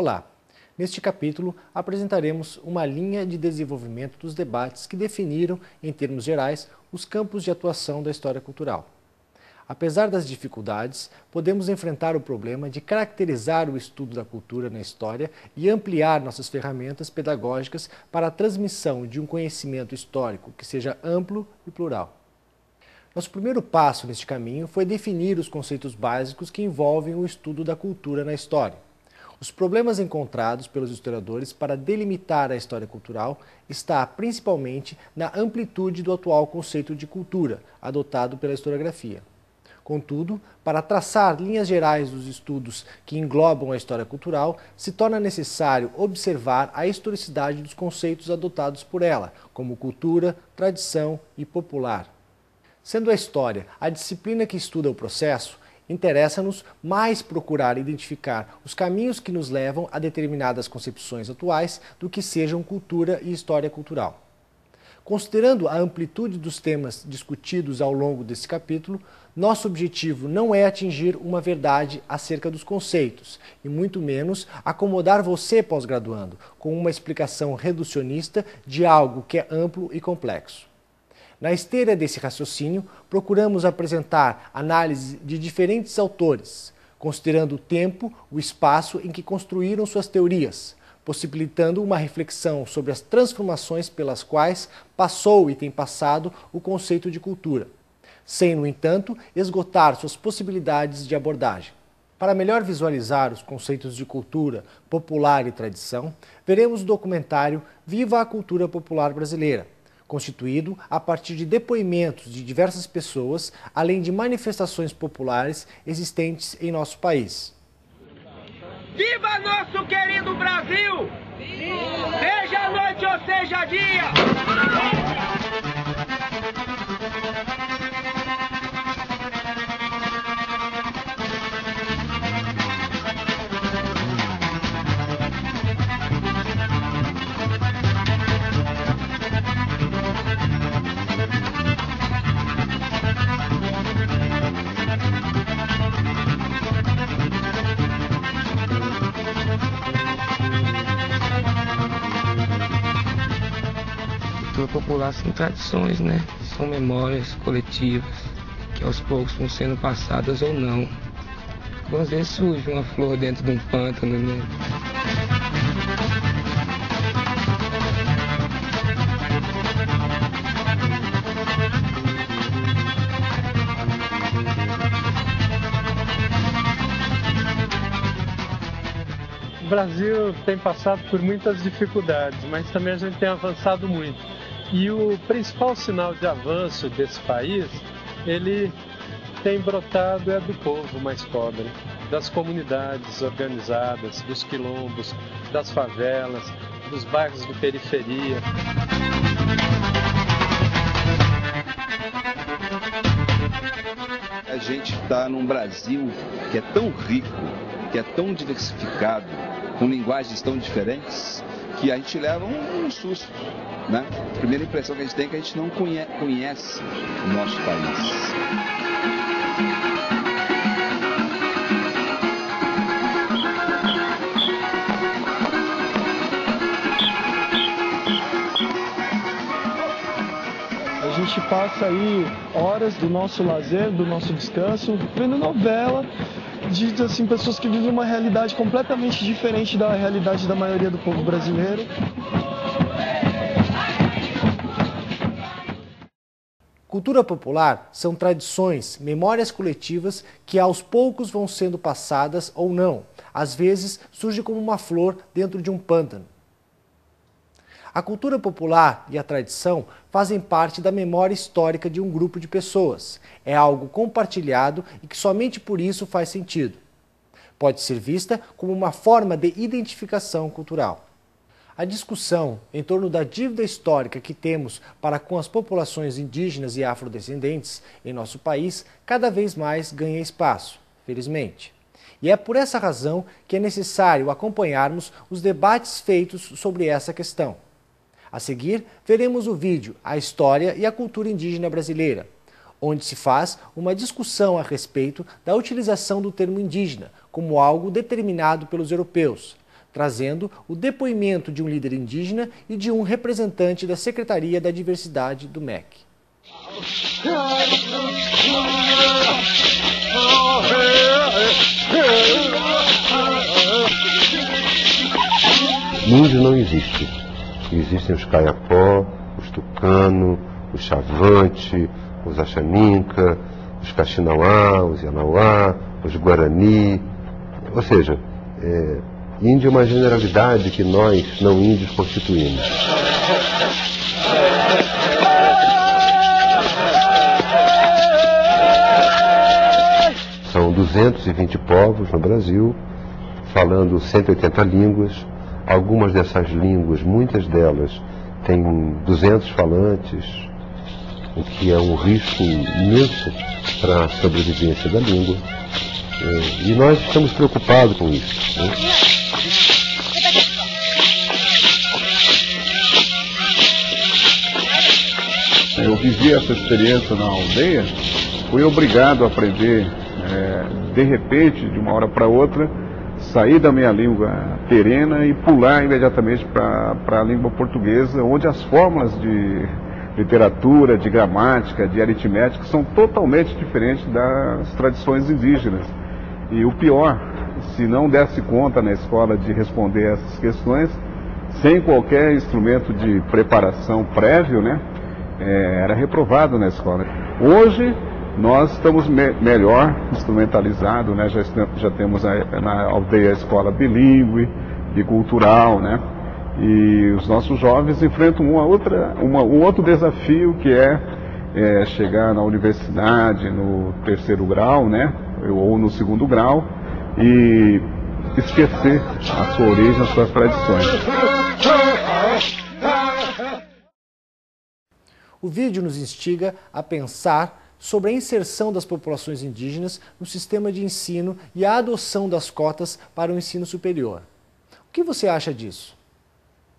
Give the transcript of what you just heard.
Olá! Neste capítulo, apresentaremos uma linha de desenvolvimento dos debates que definiram, em termos gerais, os campos de atuação da história cultural. Apesar das dificuldades, podemos enfrentar o problema de caracterizar o estudo da cultura na história e ampliar nossas ferramentas pedagógicas para a transmissão de um conhecimento histórico que seja amplo e plural. Nosso primeiro passo neste caminho foi definir os conceitos básicos que envolvem o estudo da cultura na história. Os problemas encontrados pelos historiadores para delimitar a história cultural está principalmente na amplitude do atual conceito de cultura, adotado pela historiografia. Contudo, para traçar linhas gerais dos estudos que englobam a história cultural, se torna necessário observar a historicidade dos conceitos adotados por ela, como cultura, tradição e popular. Sendo a história a disciplina que estuda o processo, interessa-nos mais procurar identificar os caminhos que nos levam a determinadas concepções atuais do que sejam cultura e história cultural. Considerando a amplitude dos temas discutidos ao longo desse capítulo, nosso objetivo não é atingir uma verdade acerca dos conceitos, e muito menos acomodar você, pós-graduando, com uma explicação reducionista de algo que é amplo e complexo. Na esteira desse raciocínio, procuramos apresentar análise de diferentes autores, considerando o tempo, o espaço em que construíram suas teorias, possibilitando uma reflexão sobre as transformações pelas quais passou e tem passado o conceito de cultura, sem, no entanto, esgotar suas possibilidades de abordagem. Para melhor visualizar os conceitos de cultura, popular e tradição, veremos o documentário Viva a Cultura Popular Brasileira, constituído a partir de depoimentos de diversas pessoas, além de manifestações populares existentes em nosso país. Viva nosso querido Brasil! Viva! Seja noite ou seja dia! Cultura popular são tradições, né? São memórias coletivas que aos poucos vão sendo passadas ou não. Às vezes surge uma flor dentro de um pântano, né? O Brasil tem passado por muitas dificuldades, mas também a gente tem avançado muito. E o principal sinal de avanço desse país, ele tem brotado do povo mais pobre, das comunidades organizadas, dos quilombos, das favelas, dos bairros de periferia. A gente está num Brasil que é tão rico, que é tão diversificado, com linguagens tão diferentes, que a gente leva um susto, né? A primeira impressão que a gente tem é que a gente não conhece o nosso país. A gente passa aí horas do nosso lazer, do nosso descanso, vendo novela de assim, pessoas que vivem uma realidade completamente diferente da realidade da maioria do povo brasileiro. Cultura popular são tradições, memórias coletivas que aos poucos vão sendo passadas ou não. Às vezes surge como uma flor dentro de um pântano. A cultura popular e a tradição fazem parte da memória histórica de um grupo de pessoas. É algo compartilhado e que somente por isso faz sentido. Pode ser vista como uma forma de identificação cultural. A discussão em torno da dívida histórica que temos para com as populações indígenas e afrodescendentes em nosso país cada vez mais ganha espaço, felizmente. E é por essa razão que é necessário acompanharmos os debates feitos sobre essa questão. A seguir, veremos o vídeo A História e a Cultura Indígena Brasileira, onde se faz uma discussão a respeito da utilização do termo indígena como algo determinado pelos europeus, trazendo o depoimento de um líder indígena e de um representante da Secretaria da Diversidade do MEC. Índio não existe. Existem os caiapó, os tucano, os chavante, os axaninca, os caxinauá, os yanauá, os guarani. Ou seja, índio é uma generalidade que nós, não índios, constituímos. São 220 povos no Brasil, falando 180 línguas. Algumas dessas línguas, muitas delas, têm 200 falantes, o que é um risco imenso para a sobrevivência da língua. E nós estamos preocupados com isso, né? Eu vivi essa experiência na aldeia, fui obrigado a aprender, de repente, de uma hora para outra, sair da minha língua terena e pular imediatamente para a língua portuguesa, onde as fórmulas de literatura, de gramática, de aritmética são totalmente diferentes das tradições indígenas. E o pior, se não desse conta na escola de responder essas questões, sem qualquer instrumento de preparação prévio, né, era reprovado na escola. Hoje, nós estamos melhor instrumentalizados, né? Já temos na aldeia a escola bilíngue, bicultural, né? E os nossos jovens enfrentam um outro desafio, que é chegar na universidade, no 3º grau, né? Ou no 2º grau, e esquecer a sua origem, as suas tradições. O vídeo nos instiga a pensar sobre a inserção das populações indígenas no sistema de ensino e a adoção das cotas para o ensino superior. O que você acha disso?